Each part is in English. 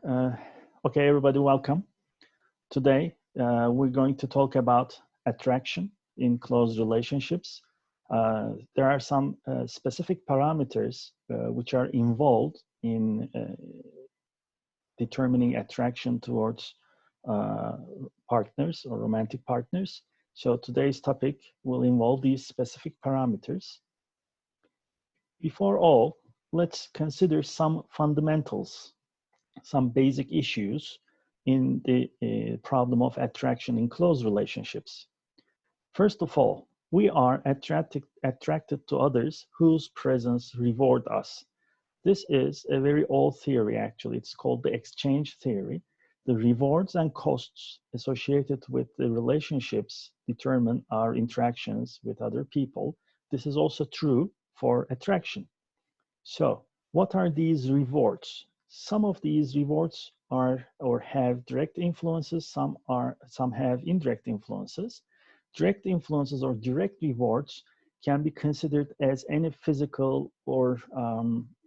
Uh, okay, everybody, welcome. Today, we're going to talk about attraction in close relationships. There are some specific parameters which are involved in determining attraction towards uh, partners or romantic partners. So today's topic will involve these specific parameters. Before all, let's consider some fundamentals, some basic issues in the problem of attraction in close relationships. First of all, we are attracted to others whose presence reward us. This is a very old theory, actually. It's called the exchange theory. The rewards and costs associated with the relationships determine our interactions with other people. This is also true for attraction. So, what are these rewards? Some of these rewards are or have direct influences, some have indirect influences. Direct influences or direct rewards can be considered as any physical or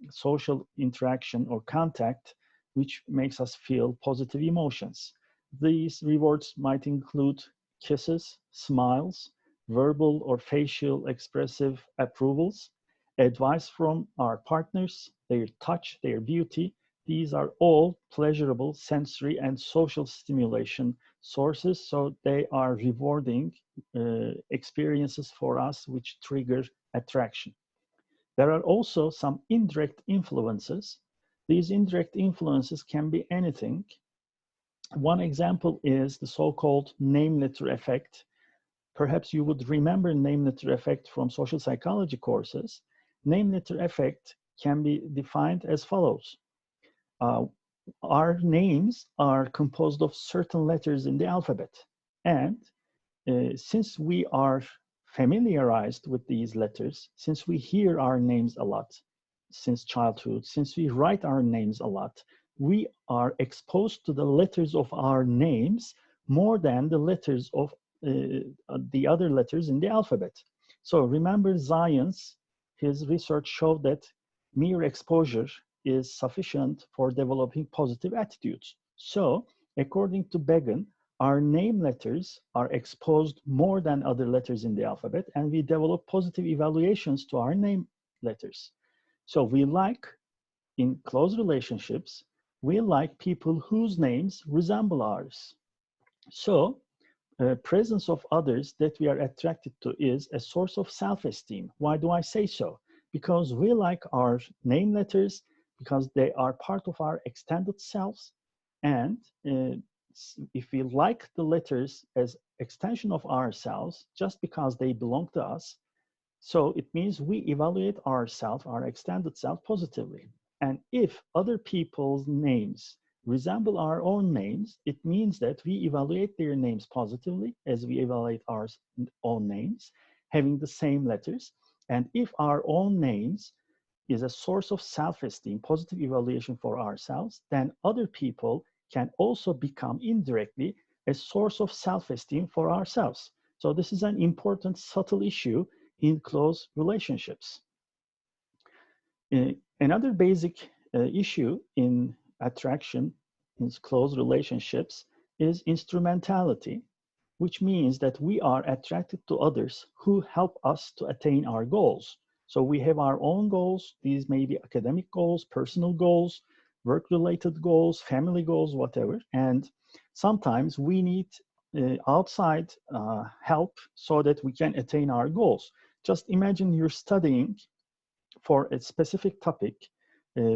social interaction or contact which makes us feel positive emotions. These rewards might include kisses, smiles, verbal or facial expressive approvals, advice from our partners, their touch, their beauty. These are all pleasurable sensory and social stimulation sources, so they are rewarding experiences for us which trigger attraction. There are also some indirect influences. These indirect influences can be anything. One example is the so-called name letter effect. Perhaps you would remember name letter effect from social psychology courses. Name letter effect can be defined as follows. Uh, our names are composed of certain letters in the alphabet. And since we are familiarized with these letters, since we hear our names a lot since childhood, since we write our names a lot, we are exposed to the letters of our names more than the letters of the other letters in the alphabet. So remember Zion's, his research showed that mere exposure is sufficient for developing positive attitudes. So according to Began, our name letters are exposed more than other letters in the alphabet, and we develop positive evaluations to our name letters. So we like, in close relationships, we like people whose names resemble ours. So presence of others that we are attracted to is a source of self-esteem. Why do I say so? Because we like our name letters, because they are part of our extended selves, and if we like the letters as extension of ourselves just because they belong to us, so it means we evaluate ourselves, our extended self, positively. And if other people's names resemble our own names, it means that we evaluate their names positively as we evaluate our own names, having the same letters. And if our own names is a source of self-esteem, positive evaluation for ourselves, then other people can also become indirectly a source of self-esteem for ourselves. So this is an important, subtle issue in close relationships. Another basic issue in attraction in close relationships is instrumentality, which means that we are attracted to others who help us to attain our goals. So we have our own goals. These may be academic goals, personal goals, work-related goals, family goals, whatever. And sometimes we need outside help so that we can attain our goals. Just imagine you're studying for a specific topic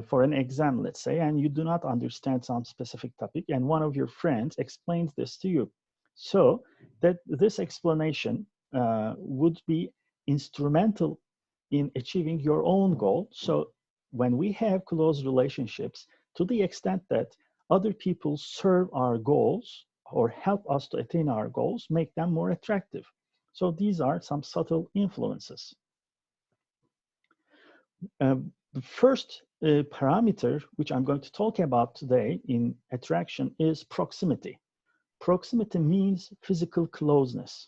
for an exam, let's say, and you do not understand some specific topic, and one of your friends explains this to you. So that this explanation would be instrumental in achieving your own goal. So when we have close relationships, to the extent that other people serve our goals or help us to attain our goals, make them more attractive. So these are some subtle influences. The first parameter, which I'm going to talk about today in attraction, is proximity. Proximity means physical closeness.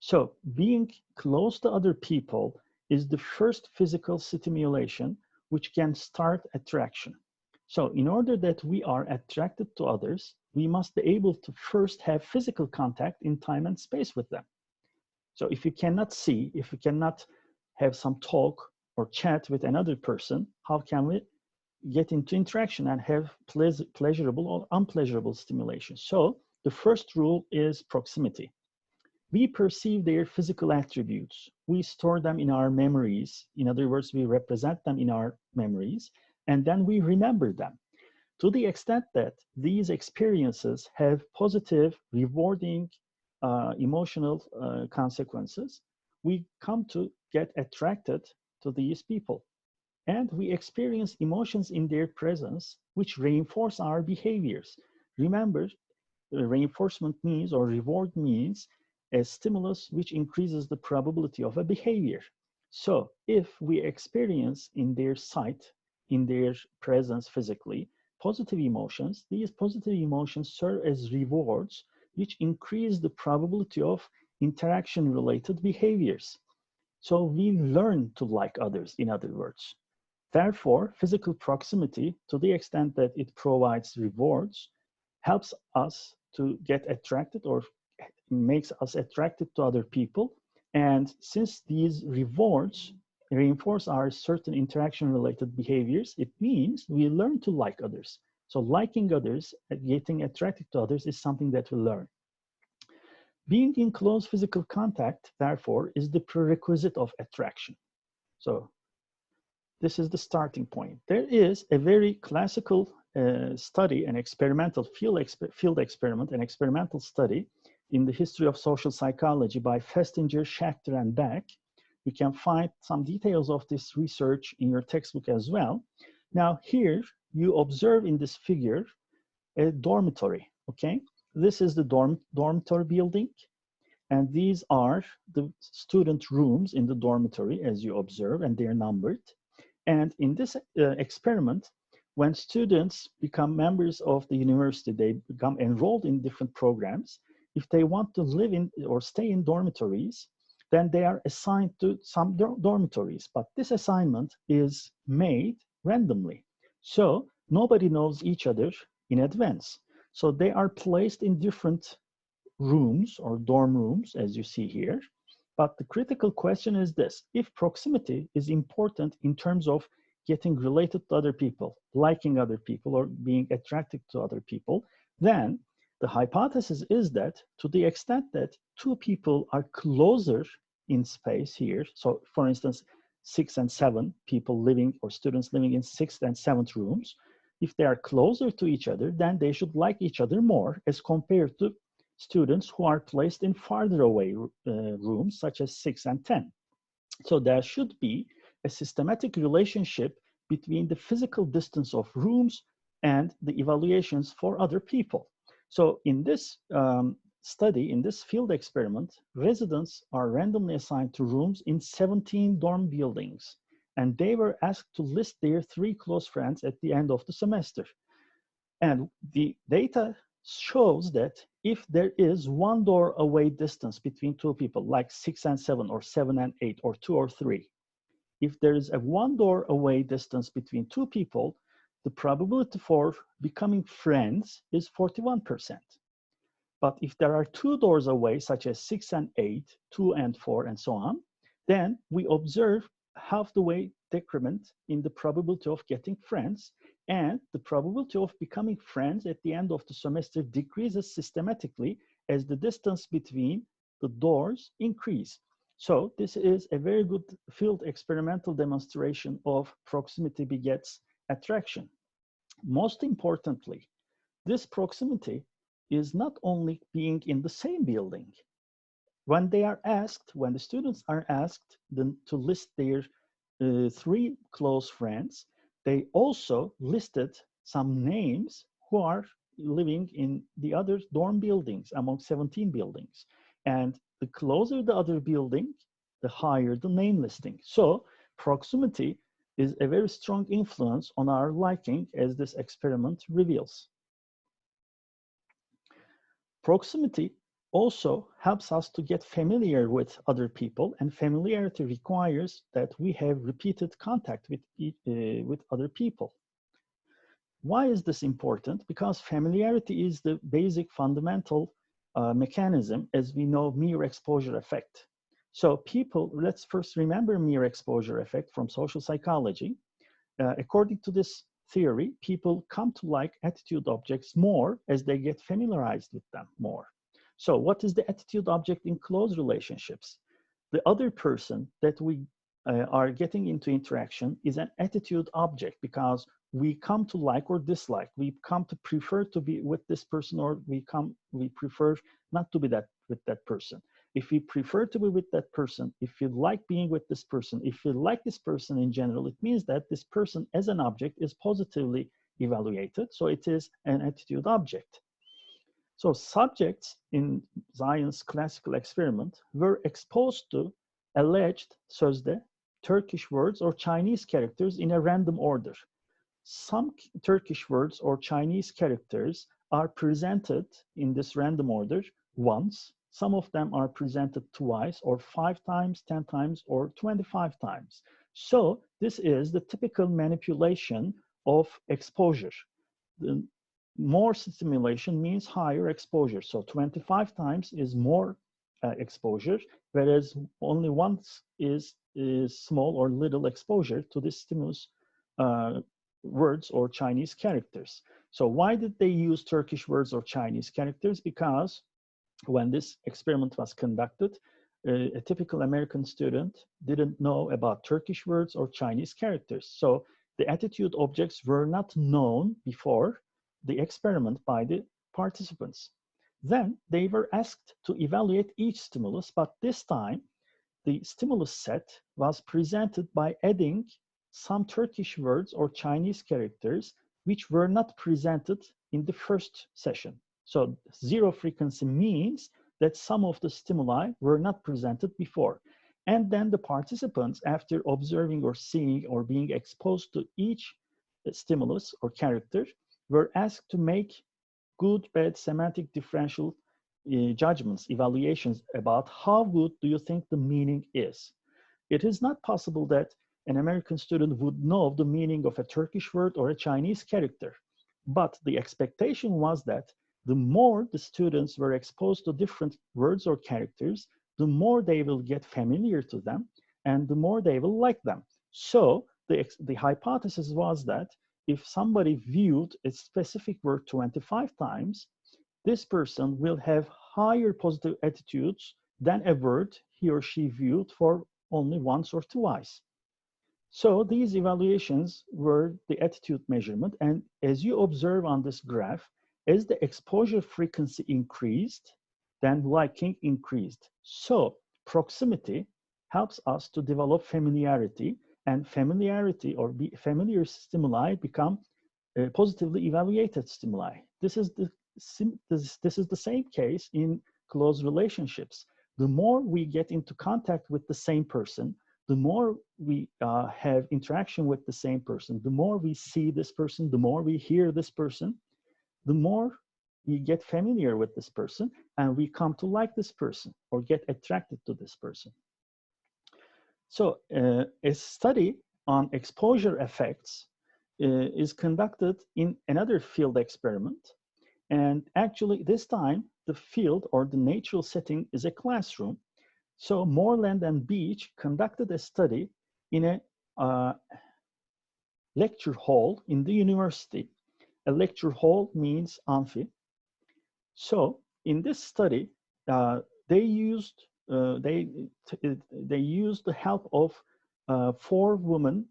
So being close to other people is the first physical stimulation which can start attraction. So in order that we are attracted to others, we must be able to first have physical contact in time and space with them. So if you cannot see, if you cannot have some talk or chat with another person, how can we get into interaction and have pleasurable or unpleasurable stimulation? So the first rule is proximity. We perceive their physical attributes. We store them in our memories. In other words, we represent them in our memories, and then we remember them. To the extent that these experiences have positive, rewarding, emotional consequences, we come to get attracted to these people. And we experience emotions in their presence, which reinforce our behaviors. Remember, reinforcement means, or reward means, a stimulus which increases the probability of a behavior. So if we experience in their sight, in their presence physically, positive emotions, these positive emotions serve as rewards which increase the probability of interaction-related behaviors. So we learn to like others, in other words. Therefore, physical proximity, to the extent that it provides rewards, helps us to get attracted or makes us attracted to other people. And since these rewards reinforce our certain interaction-related behaviors, it means we learn to like others. So liking others and getting attracted to others is something that we learn. Being in close physical contact, therefore, is the prerequisite of attraction. So this is the starting point. There is a very classical study, an experimental field experiment, an experimental study in the history of social psychology by Festinger, Schachter, and Beck. You can find some details of this research in your textbook as well. Now here, you observe in this figure a dormitory, okay? This is the dormitory building, and these are the student rooms in the dormitory, as you observe, and they're numbered. And in this experiment, when students become members of the university, they become enrolled in different programs. If they want to live in or stay in dormitories, then they are assigned to some dormitories. But this assignment is made randomly. So nobody knows each other in advance. So they are placed in different rooms or dorm rooms, as you see here. But the critical question is this: if proximity is important in terms of getting related to other people, liking other people, or being attracted to other people, then the hypothesis is that to the extent that two people are closer in space here, so for instance, 6 and 7 people living or students living in 6th and 7th rooms, if they are closer to each other, then they should like each other more as compared to students who are placed in farther away rooms, such as 6 and 10. So there should be a systematic relationship between the physical distance of rooms and the evaluations for other people. So in this study, in this field experiment, residents are randomly assigned to rooms in 17 dorm buildings, and they were asked to list their 3 close friends at the end of the semester. And the data shows that if there is 1 door away distance between 2 people, like 6 and 7 or 7 and 8 or 2 or 3, if there is a 1 door away distance between 2 people, the probability for becoming friends is 41%. But if there are 2 doors away, such as 6 and 8, 2 and 4, and so on, then we observe half the way decrement in the probability of getting friends, and the probability of becoming friends at the end of the semester decreases systematically as the distance between the doors increase. So this is a very good field experimental demonstration of proximity begets attraction. Most importantly, this proximity is not only being in the same building. When they are asked, when the students are asked to list their 3 close friends, they also listed some names who are living in the other dorm buildings among 17 buildings. And the closer the other building, the higher the name listing. So proximity is a very strong influence on our liking, as this experiment reveals. Proximity also helps us to get familiar with other people, and familiarity requires that we have repeated contact with other people. Why is this important? Because familiarity is the basic fundamental mechanism, as we know, mere exposure effect. So people, let's first remember mere exposure effect from social psychology. According to this theory, people come to like attitude objects more as they get familiarized with them more. So what is the attitude object in close relationships? The other person that we are getting into interaction is an attitude object because we come to like or dislike. We come to prefer to be with this person, or we prefer not to be with that person. If we prefer to be with that person, if you like being with this person, if you like this person in general, it means that this person as an object is positively evaluated. So it is an attitude object. So subjects in Zion's classical experiment were exposed to alleged sözde Turkish words or Chinese characters in a random order. Some Turkish words or Chinese characters are presented in this random order once. Some of them are presented twice or 5 times, 10 times, or 25 times. So this is the typical manipulation of exposure. The more stimulation means higher exposure. So 25 times is more exposure, whereas only once is small or little exposure to this stimulus words or Chinese characters. So why did they use Turkish words or Chinese characters? Because when this experiment was conducted, a typical American student didn't know about Turkish words or Chinese characters. So the attitude objects were not known before the experiment by the participants. Then they were asked to evaluate each stimulus, but this time the stimulus set was presented by adding some Turkish words or Chinese characters which were not presented in the first session. So zero frequency means that some of the stimuli were not presented before. And then the participants, after observing or seeing or being exposed to each stimulus or character, were asked to make good, bad, semantic differential judgments, evaluations about how good do you think the meaning is. It is not possible that an American student would know the meaning of a Turkish word or a Chinese character. But the expectation was that the more the students were exposed to different words or characters, the more they will get familiar to them and the more they will like them. So the hypothesis was that if somebody viewed a specific word 25 times, this person will have higher positive attitudes than a word he or she viewed for only once or twice. So these evaluations were the attitude measurement. And as you observe on this graph, as the exposure frequency increased, then liking increased. So proximity helps us to develop familiarity, and familiarity or familiar stimuli become positively evaluated stimuli. This is the same case in close relationships. The more we get into contact with the same person, the more we have interaction with the same person, the more we see this person, the more we hear this person, the more we get familiar with this person and we come to like this person or get attracted to this person. So a study on exposure effects is conducted in another field experiment. And actually this time the field or the natural setting is a classroom. So Moreland and Beach conducted a study in a lecture hall in the university. A lecture hall means amphi. So in this study, they used the help of 4 women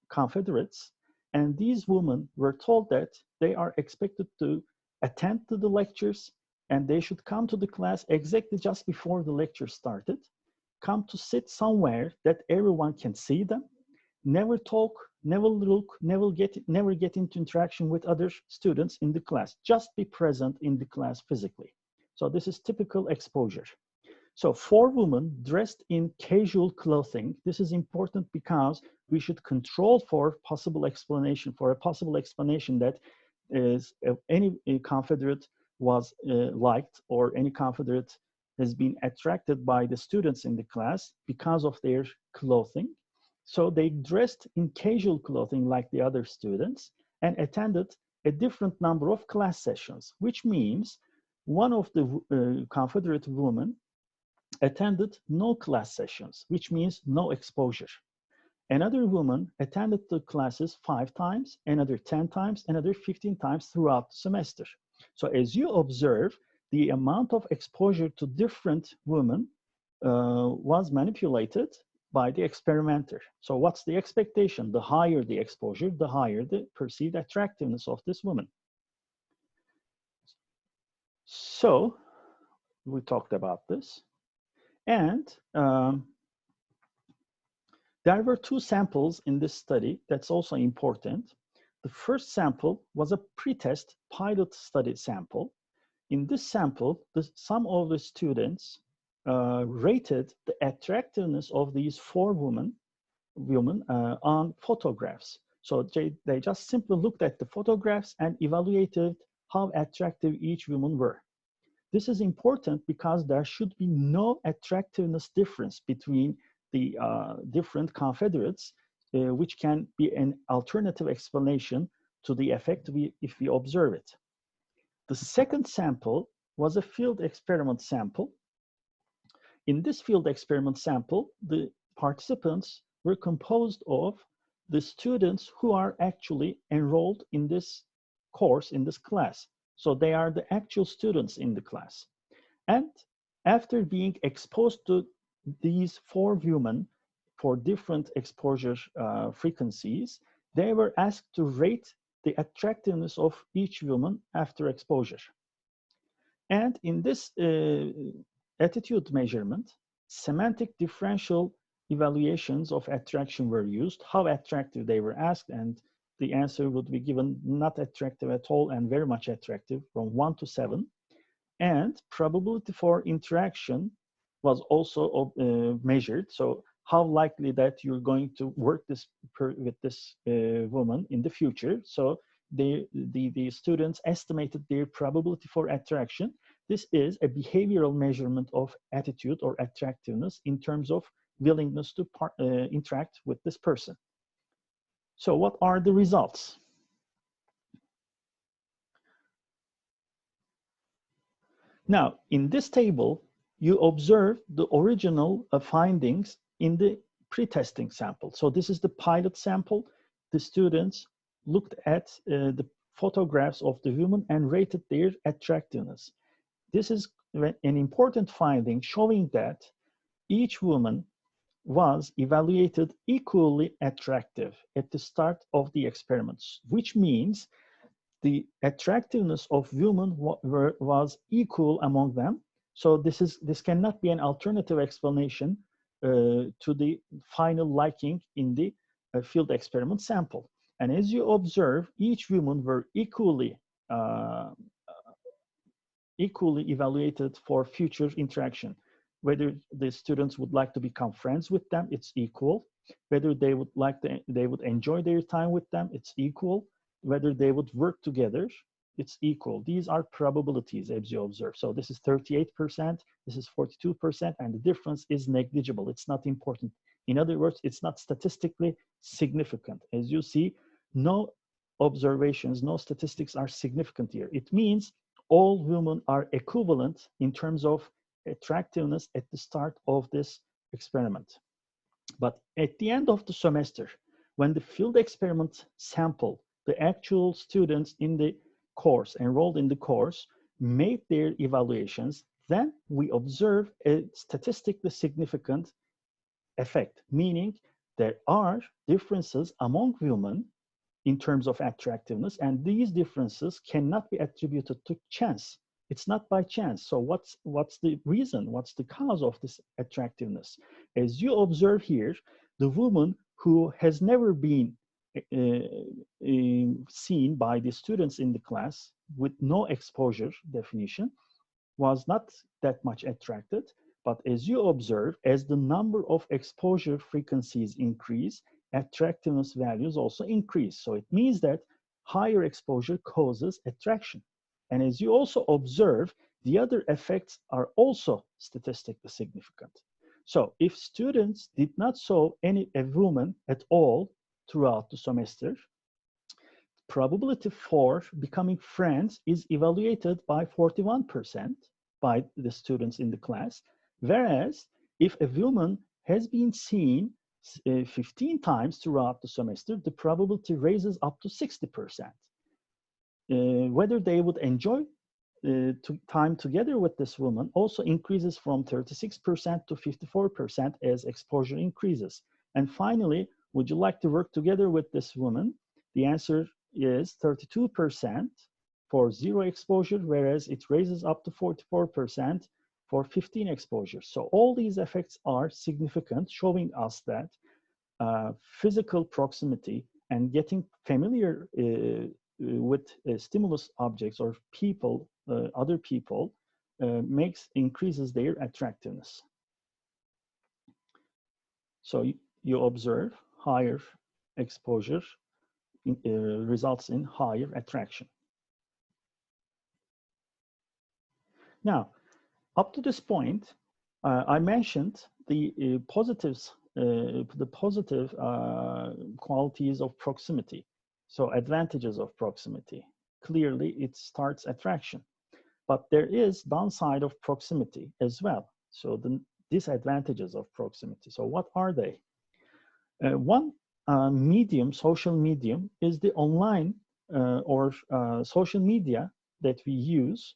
confederates, and these women were told that they are expected to attend to the lectures and they should come to the class exactly just before the lecture started, come to sit somewhere that everyone can see them, never talk, never look, never get into interaction with other students in the class, just be present in the class physically. So this is typical exposure. So 4 women dressed in casual clothing. This is important because we should control for a possible explanation that is any confederate was liked or any confederate has been attracted by the students in the class because of their clothing. So they dressed in casual clothing like the other students, and attended a different number of class sessions, which means one of the Confederate women attended no class sessions, which means no exposure. Another woman attended the classes 5 times, another 10 times, another 15 times throughout the semester. So as you observe, the amount of exposure to different women was manipulated by the experimenter. So what's the expectation? The higher the exposure, the higher the perceived attractiveness of this woman. So we talked about this. And there were 2 samples in this study that's also important. The first sample was a pretest pilot study sample. In this sample, some of the students rated the attractiveness of these 4 women on photographs. So they just simply looked at the photographs and evaluated how attractive each woman were. This is important because there should be no attractiveness difference between the different Confederates, which can be an alternative explanation to the effect if we observe it. The second sample was a field experiment sample. In this field experiment sample, the participants were composed of the students who are actually enrolled in this course, in this class. So they are the actual students in the class. And after being exposed to these 4 women for different exposure frequencies, they were asked to rate the attractiveness of each woman after exposure. And in this attitude measurement, semantic differential evaluations of attraction were used, how attractive they were asked, and the answer would be given not attractive at all and very much attractive from 1 to 7. And probability for interaction was also measured. So how likely that you're going to work with this woman in the future. So the students estimated their probability for attraction. This is a behavioral measurement of attitude or attractiveness in terms of willingness to interact with this person. So what are the results? Now, in this table, you observe the original findings in the pre-testing sample. So this is the pilot sample. The students looked at the photographs of the women and rated their attractiveness. This is an important finding showing that each woman was evaluated equally attractive at the start of the experiments, which means the attractiveness of women was equal among them. So this cannot be an alternative explanation to the final liking in the field experiment sample. And as you observe, each woman were equally evaluated for future interaction. Whether the students would like to become friends with them, it's equal. Whether they would enjoy their time with them, it's equal. Whether they would work together, it's equal. These are probabilities as you observe. So this is 38%, this is 42%, and the difference is negligible. It's not important. In other words, it's not statistically significant. As you see, no observations, no statistics are significant here. It means all women are equivalent in terms of attractiveness at the start of this experiment. But at the end of the semester, when the field experiment sample, the actual students in the course, enrolled in the course, made their evaluations, then we observe a statistically significant effect, meaning there are differences among women in terms of attractiveness, and these differences cannot be attributed to chance. It's not by chance. So what's the reason? What's the cause of this attractiveness? As you observe here, the woman who has never been seen by the students in the class with no exposure definition was not that much attracted. But as you observe, as the number of exposure frequencies increase, attractiveness values also increase. So it means that higher exposure causes attraction. And as you also observe, the other effects are also statistically significant. So if students did not saw a woman at all throughout the semester, probability for becoming friends is evaluated by 41% by the students in the class, whereas if a woman has been seen 15 times throughout the semester, the probability raises up to 60%. Whether they would enjoy time together with this woman also increases from 36% to 54% as exposure increases. And finally, would you like to work together with this woman? The answer is 32% for 0 exposure, whereas it raises up to 44% for 15 exposures. So all these effects are significant, showing us that physical proximity and getting familiar with stimulus objects or people, other people, increases their attractiveness. So you observe higher exposure results in higher attraction. Now, up to this point, I mentioned the positives, the positive qualities of proximity. So advantages of proximity. Clearly, it starts attraction. But there is downside of proximity as well. So the disadvantages of proximity. So what are they? One medium, social medium, is the online or social media that we use.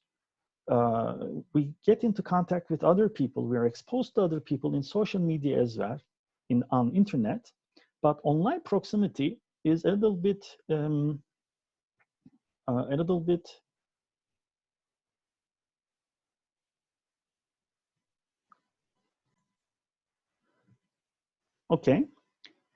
We get into contact with other people. We are exposed to other people in social media as well, on internet. But online proximity is a little bit okay.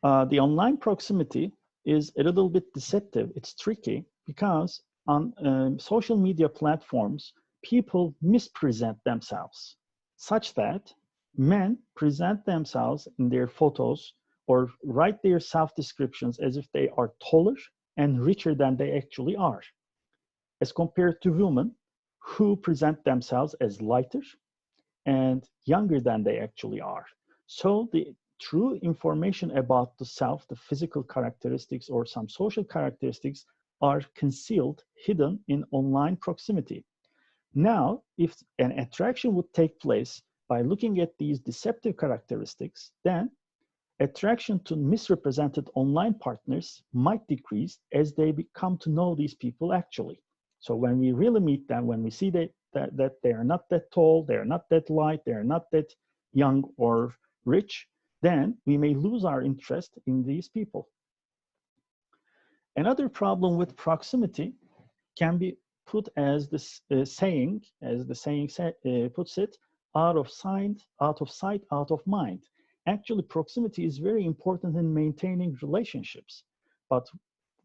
The online proximity is a little bit deceptive. It's tricky because on social media platforms, people mispresent themselves such that men present themselves in their photos or write their self-descriptions as if they are taller and richer than they actually are, as compared to women who present themselves as lighter and younger than they actually are. So the true information about the self, the physical characteristics or some social characteristics, are concealed, hidden in online proximity. Now, if an attraction would take place by looking at these deceptive characteristics, then attraction to misrepresented online partners might decrease as they come to know these people actually. So when we really meet them, when we see that they are not that tall, they are not that light, they are not that young or rich, then we may lose our interest in these people. Another problem with proximity can be put as this saying, puts it, out of sight, out of mind. Actually, proximity is very important in maintaining relationships, but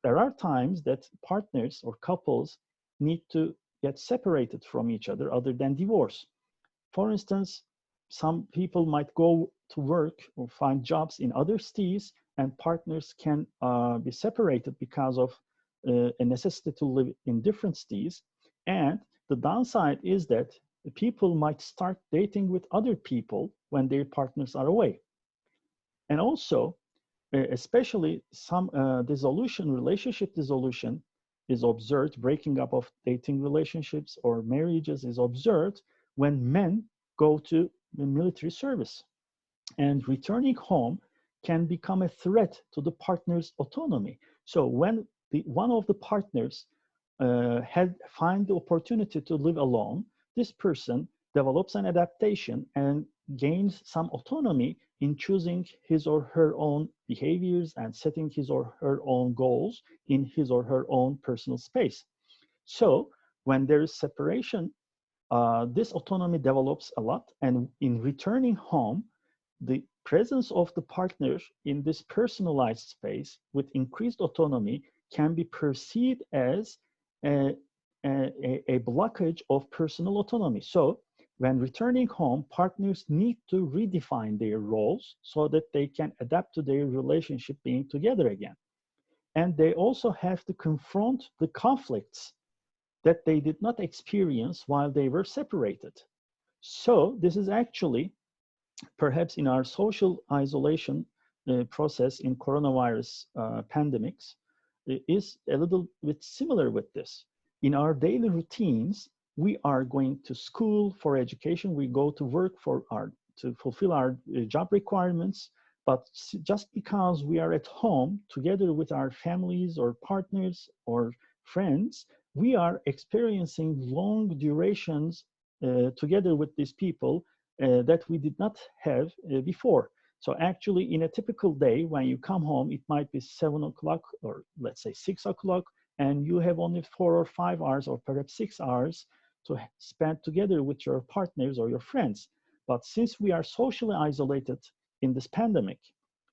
there are times that partners or couples need to get separated from each other than divorce. For instance, some people might go to work or find jobs in other cities, and partners can be separated because of a necessity to live in different cities. And the downside is that the people might start dating with other people when their partners are away. And also, especially some relationship dissolution is observed, breaking up of dating relationships or marriages is observed when men go to the military service. And returning home can become a threat to the partner's autonomy. So when one of the partners find the opportunity to live alone, this person develops an adaptation and gains some autonomy in choosing his or her own behaviors and setting his or her own goals in his or her own personal space. So when there is separation, this autonomy develops a lot, and in returning home, the presence of the partner in this personalized space with increased autonomy can be perceived as a blockage of personal autonomy. So when returning home, partners need to redefine their roles so that they can adapt to their relationship being together again. And they also have to confront the conflicts that they did not experience while they were separated. So this is actually, perhaps in our social isolation process in coronavirus pandemics, is a little bit similar with this. In our daily routines, we are going to school for education, we go to work to fulfill our job requirements, but just because we are at home together with our families or partners or friends, we are experiencing long durations together with these people that we did not have before. So actually, in a typical day, when you come home, it might be 7 o'clock or let's say 6 o'clock, and you have only 4 or 5 hours or perhaps 6 hours to spend together with your partners or your friends. But since we are socially isolated in this pandemic,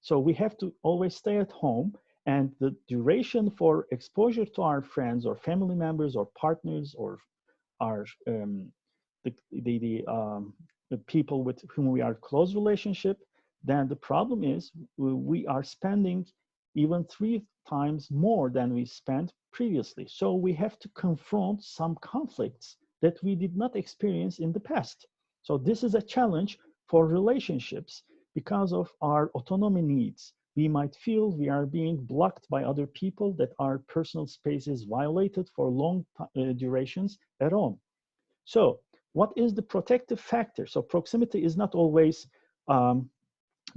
so we have to always stay at home, and the duration for exposure to our friends or family members or partners or our the people with whom we are close relationship, then the problem is we are spending even 3 times more than we spent previously. So we have to confront some conflicts that we did not experience in the past. So this is a challenge for relationships because of our autonomy needs. We might feel we are being blocked by other people, that our personal space is violated for long durations at home. So what is the protective factor? So proximity is not always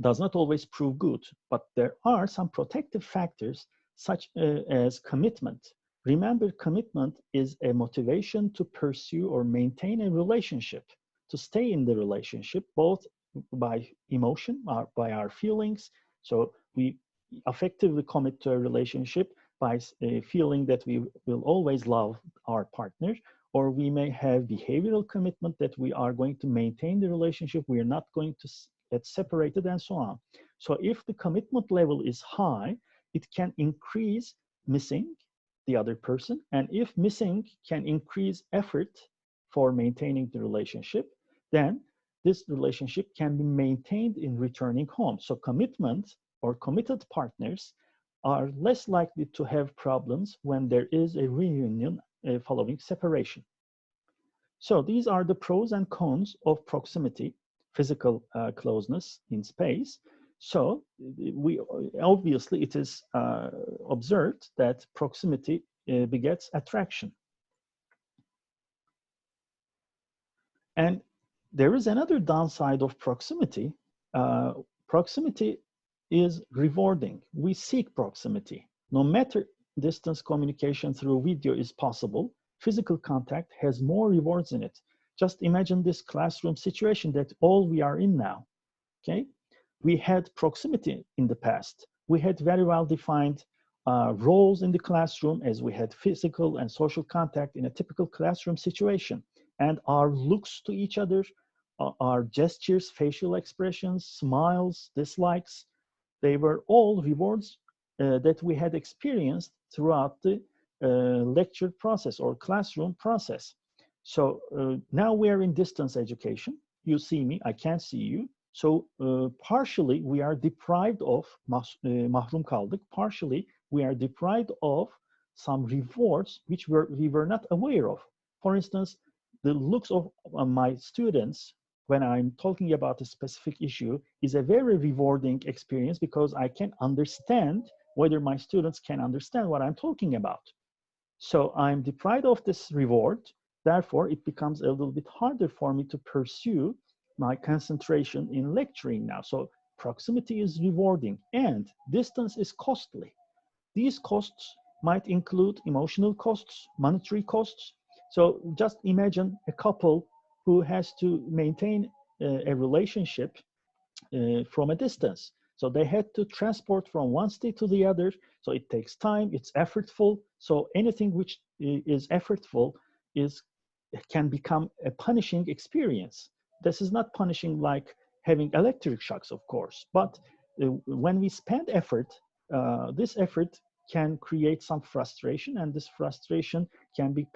does not always prove good, but there are some protective factors such as commitment. Remember, commitment is a motivation to pursue or maintain a relationship, to stay in the relationship, both by emotion, by our feelings. So we effectively commit to a relationship by feeling that we will always love our partner, or we may have behavioral commitment that we are going to maintain the relationship, we are not going to get separated, and so on. So if the commitment level is high, it can increase missing the other person, and if missing can increase effort for maintaining the relationship, then this relationship can be maintained in returning home. So commitment or committed partners are less likely to have problems when there is a reunion following separation. So these are the pros and cons of proximity, physical closeness in space. So we obviously it is observed that proximity begets attraction. And there is another downside of proximity. Proximity is rewarding. We seek proximity. No matter distance communication through video is possible, physical contact has more rewards in it. Just imagine this classroom situation that all we are in now, okay? We had proximity in the past. We had very well defined roles in the classroom, as we had physical and social contact in a typical classroom situation. And our looks to each other, our gestures, facial expressions, smiles, dislikes, they were all rewards that we had experienced throughout the lecture process or classroom process. So now we are in distance education. You see me, I can't see you. So partially we are deprived of, mahrum kaldık, partially we are deprived of some rewards which we were not aware of. For instance, the looks of my students when I'm talking about a specific issue is a very rewarding experience because I can understand whether my students can understand what I'm talking about. So I'm deprived of this reward. Therefore, it becomes a little bit harder for me to pursue my concentration in lecturing now. So proximity is rewarding and distance is costly. These costs might include emotional costs, monetary costs. So just imagine a couple who has to maintain a relationship from a distance. So they had to transport from one state to the other. So it takes time, it's effortful. So anything which is effortful can become a punishing experience. This is not punishing like having electric shocks, of course, but when we spend effort, this effort can create some frustration, and this frustration can be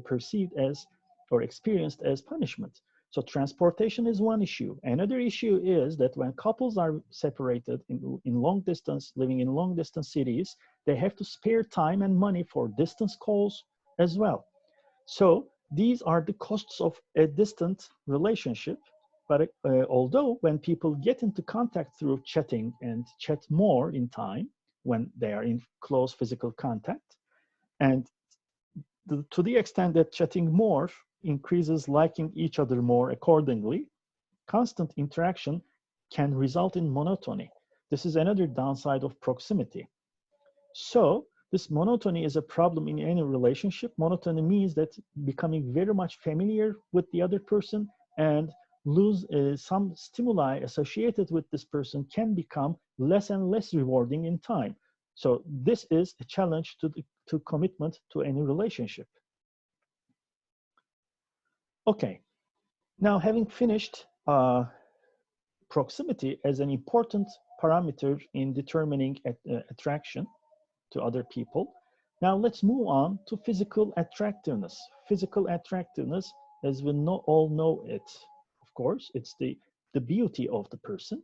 perceived as or experienced as punishment. So transportation is one issue. Another issue is that when couples are separated in long distance, living in long distance cities, they have to spare time and money for distance calls as well. So these are the costs of a distant relationship. But although when people get into contact through chatting and chat more in time, when they are in close physical contact. And to the extent that chatting more increases liking each other more accordingly, constant interaction can result in monotony. This is another downside of proximity. So this monotony is a problem in any relationship. Monotony means that becoming very much familiar with the other person and lose some stimuli associated with this person can become less and less rewarding in time. So this is a challenge to commitment to any relationship. Okay, now having finished proximity as an important parameter in determining attraction to other people, now let's move on to physical attractiveness. Physical attractiveness, as we all know it, of course, it's the beauty of the person.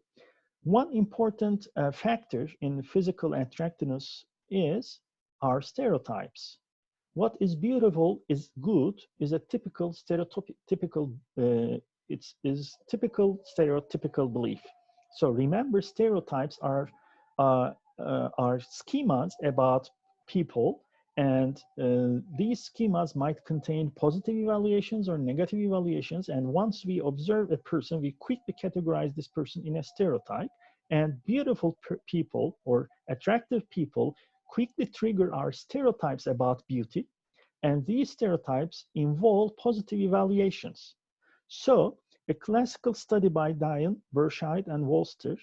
One important factor in physical attractiveness is our stereotypes. What is beautiful is good is a typical stereotypical stereotypical belief. So remember, stereotypes are schemas about people, and these schemas might contain positive evaluations or negative evaluations. And once we observe a person, we quickly categorize this person in a stereotype. And beautiful people or attractive people quickly trigger our stereotypes about beauty. And these stereotypes involve positive evaluations. So a classical study by Diane, Burscheid, and Wolster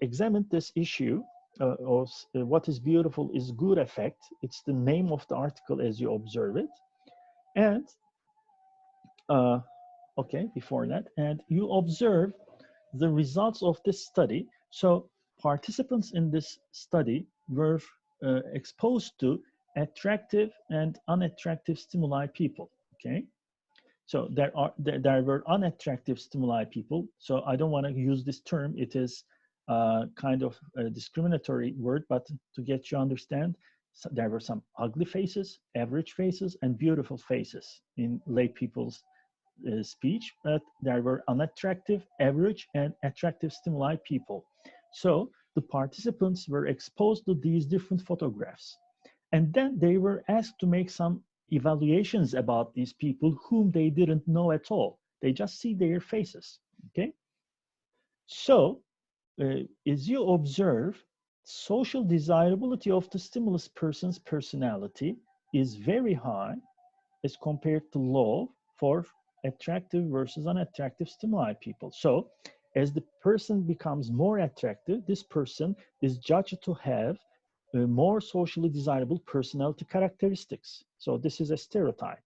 examined this issue of what is beautiful is good effect. It's the name of the article as you observe it. And okay, before that, and you observe the results of this study. So participants in this study were exposed to attractive and unattractive stimuli people, okay? So there were unattractive stimuli people. So I don't want to use this term. It is kind of a discriminatory word, but to get you understand, so there were some ugly faces, average faces, and beautiful faces in lay people's speech, but there were unattractive, average, and attractive stimuli people. So the participants were exposed to these different photographs. And then they were asked to make some evaluations about these people whom they didn't know at all. They just see their faces, okay? So as you observe, social desirability of the stimulus person's personality is very high as compared to low for attractive versus unattractive stimuli people. So as the person becomes more attractive, this person is judged to have more socially desirable personality characteristics. So this is a stereotype.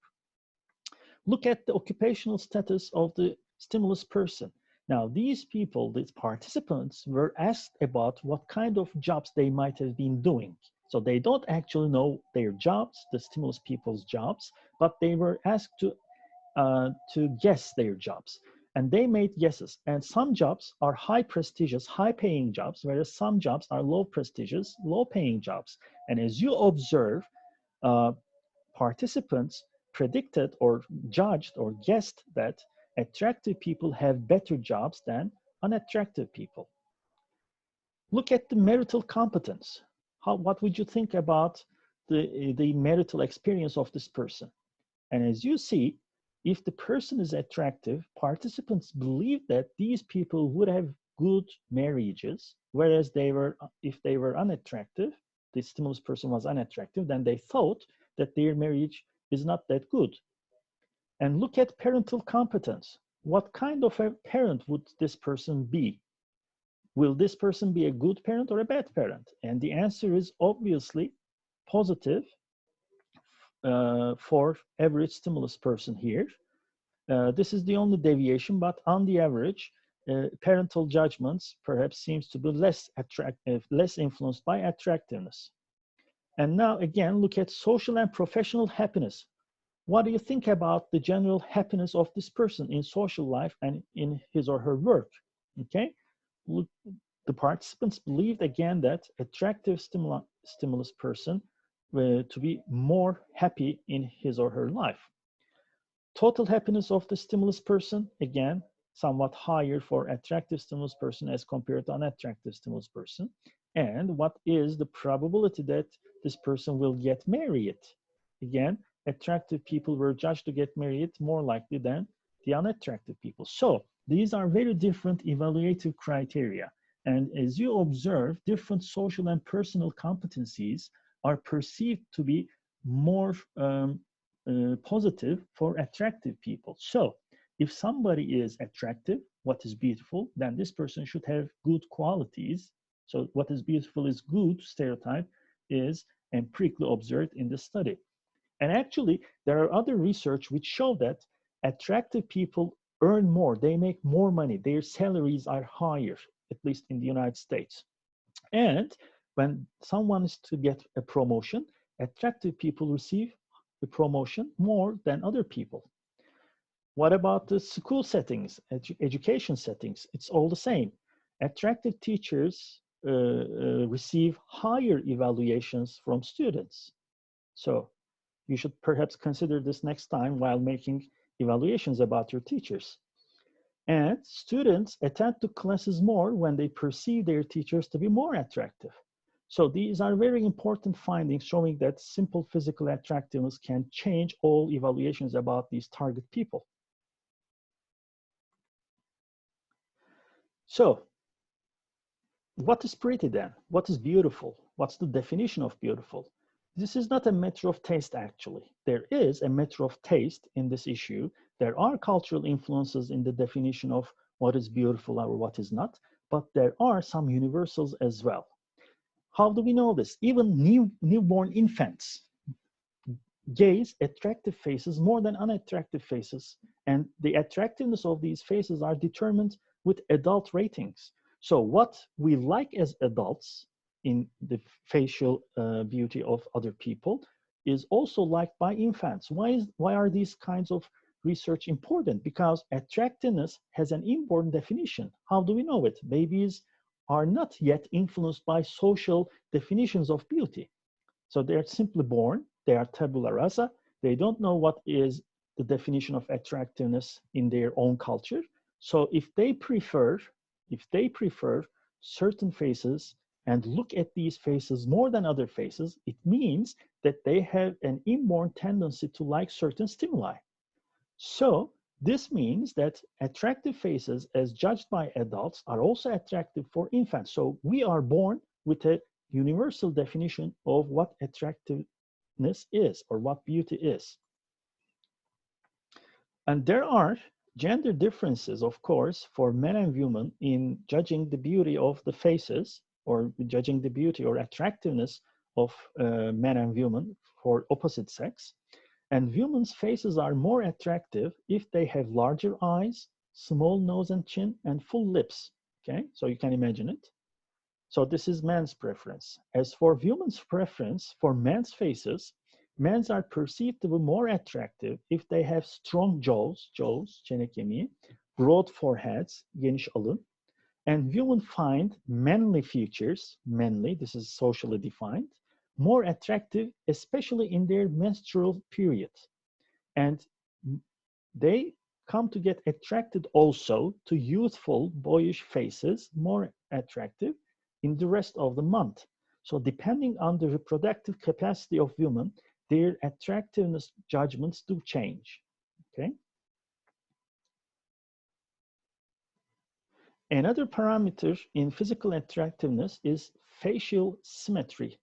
Look at the occupational status of the stimulus person. Now, these people, these participants, were asked about what kind of jobs they might have been doing. So they don't actually know their jobs, the stimulus people's jobs, but they were asked to guess their jobs. And they made guesses. And some jobs are high prestigious, high paying jobs, whereas some jobs are low prestigious, low paying jobs. And as you observe, participants predicted or judged or guessed that attractive people have better jobs than unattractive people. Look at the marital competence. What would you think about the marital experience of this person? And as you see, if the person is attractive, participants believe that these people would have good marriages, whereas if they were unattractive, the stimulus person was unattractive, then they thought that their marriage is not that good. And look at parental competence. What kind of a parent would this person be? Will this person be a good parent or a bad parent? And the answer is obviously positive for average stimulus person here. This is the only deviation, but on the average, parental judgments perhaps seems to be less influenced by attractiveness. And now again, look at social and professional happiness. What do you think about the general happiness of this person in social life and in his or her work? Okay, look, the participants believed again that attractive stimulus person to be more happy in his or her life. Total happiness of the stimulus person, again, somewhat higher for attractive stimulus person as compared to unattractive stimulus person. and what is the probability that this person will get married. Again, attractive people were judged to get married more likely than the unattractive people. So these are very different evaluative criteria. And as you observe, different social and personal competencies are perceived to be more positive for attractive people. So if somebody is attractive, what is beautiful, then this person should have good qualities. So what is beautiful is good stereotype is empirically observed in the study. And actually, there are other research which show that attractive people earn more, they make more money, their salaries are higher, at least in the United States. And when someone is to get a promotion, attractive people receive the promotion more than other people. What about the school settings, education settings? It's all the same. Attractive teachers receive higher evaluations from students. So you should perhaps consider this next time while making evaluations about your teachers. And students attend to classes more when they perceive their teachers to be more attractive. So these are very important findings showing that simple physical attractiveness can change all evaluations about these target people. So what is pretty then? What is beautiful? What's the definition of beautiful? This is not a matter of taste, actually. There is a matter of taste in this issue. There are cultural influences in the definition of what is beautiful or what is not, but there are some universals as well. How do we know this? Even newborn infants gaze attractive faces more than unattractive faces, and the attractiveness of these faces are determined with adult ratings. So what we like as adults in the facial beauty of other people is also liked by infants. Why are these kinds of research important? Because attractiveness has an inborn definition. How do we know it? Babies are not yet influenced by social definitions of beauty. So they're simply born, they are tabula rasa, they don't know what is the definition of attractiveness in their own culture. So if they prefer certain faces and look at these faces more than other faces, it means that they have an inborn tendency to like certain stimuli. So this means that attractive faces as judged by adults are also attractive for infants. So we are born with a universal definition of what attractiveness is or what beauty is. And there are gender differences, of course, for men and women in judging the beauty of the faces or judging the beauty or attractiveness of men and women for opposite sex. And women's faces are more attractive if they have larger eyes, small nose and chin, and full lips. Okay, so you can imagine it. So this is man's preference. As for women's preference, for men's faces, men's are perceived to be more attractive if they have strong jaws, çene kemiği, broad foreheads, geniş alın, and women find manly features, manly, this is socially defined, more attractive, especially in their menstrual period. And they come to get attracted also to youthful, boyish faces, more attractive in the rest of the month. So depending on the reproductive capacity of women, their attractiveness judgments do change, okay? Another parameter in physical attractiveness is facial symmetry.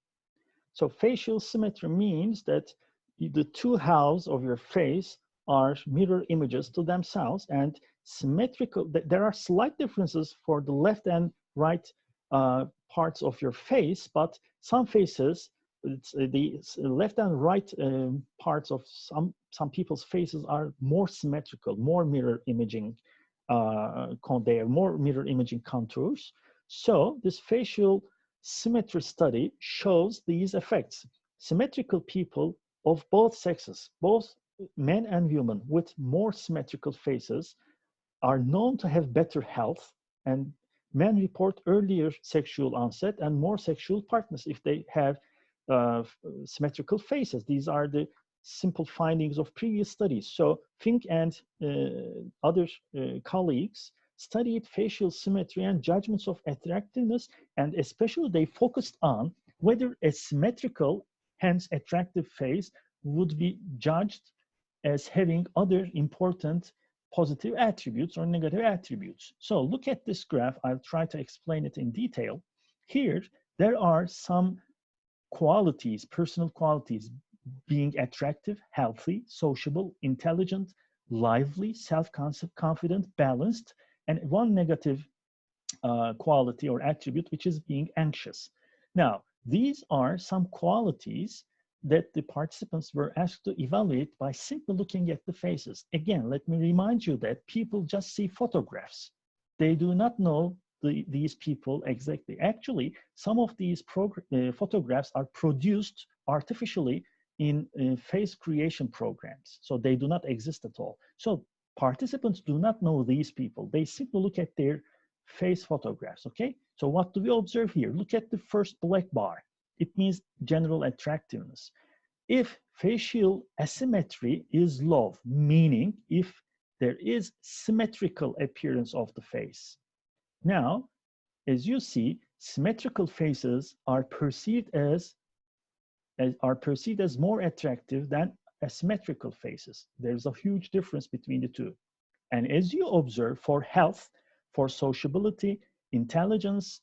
So facial symmetry means that the two halves of your face are mirror images to themselves, and symmetrical, there are slight differences for the left and right parts of your face, but some faces, the left and right parts of some people's faces are more symmetrical, more mirror imaging, they have more mirror imaging contours. So this facial symmetry study shows these effects. Symmetrical people of both sexes, both men and women with more symmetrical faces are known to have better health, and men report earlier sexual onset and more sexual partners if they have symmetrical faces. These are the simple findings of previous studies. So Fink and other colleagues studied facial symmetry and judgments of attractiveness, and especially they focused on whether a symmetrical, hence attractive face would be judged as having other important positive attributes or negative attributes. So look at this graph. I'll try to explain it in detail. Here, there are some qualities, personal qualities, being attractive, healthy, sociable, intelligent, lively, self-confident, balanced, and one negative quality or attribute, which is being anxious. Now, these are some qualities that the participants were asked to evaluate by simply looking at the faces. Again, let me remind you that people just see photographs. They do not know these people exactly. Actually, some of these photographs are produced artificially in face creation programs, so they do not exist at all. So participants do not know these people. They simply look at their face photographs, okay? So what do we observe here? Look at the first black bar. It means general attractiveness. If facial asymmetry is low, meaning if there is symmetrical appearance of the face. Now, as you see, symmetrical faces are perceived as more attractive than asymmetrical faces. There's a huge difference between the two. And as you observe, for health, for sociability, intelligence,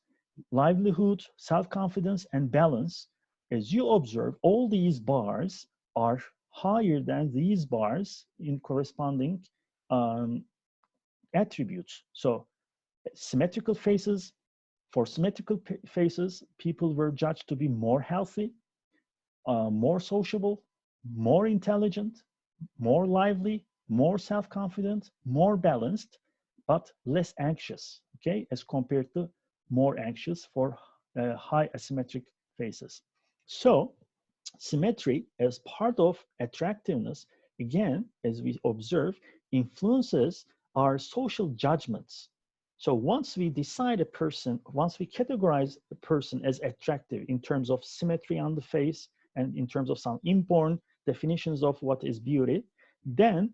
livelihood, self-confidence, and balance, as you observe, all these bars are higher than these bars in corresponding attributes. So symmetrical faces, for symmetrical faces, people were judged to be more healthy, more sociable, more intelligent, more lively, more self-confident, more balanced, but less anxious, okay, as compared to more anxious for high asymmetric faces. So symmetry as part of attractiveness, again, as we observe, influences our social judgments. So once we decide a person, once we categorize a person as attractive in terms of symmetry on the face and in terms of some inborn definitions of what is beauty, then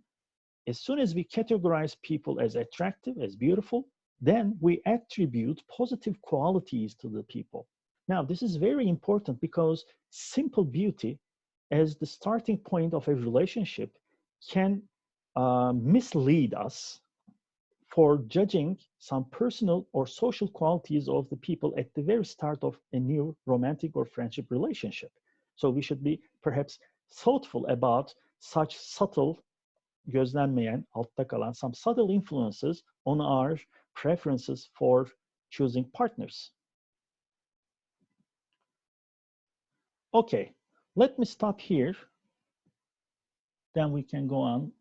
as soon as we categorize people as attractive, as beautiful, then we attribute positive qualities to the people. Now, this is very important because simple beauty as the starting point of a relationship can mislead us for judging some personal or social qualities of the people at the very start of a new romantic or friendship relationship. So we should be perhaps thoughtful about such subtle, gözlenmeyen, altta kalan, some subtle influences on our preferences for choosing partners. Okay, let me stop here. Then we can go on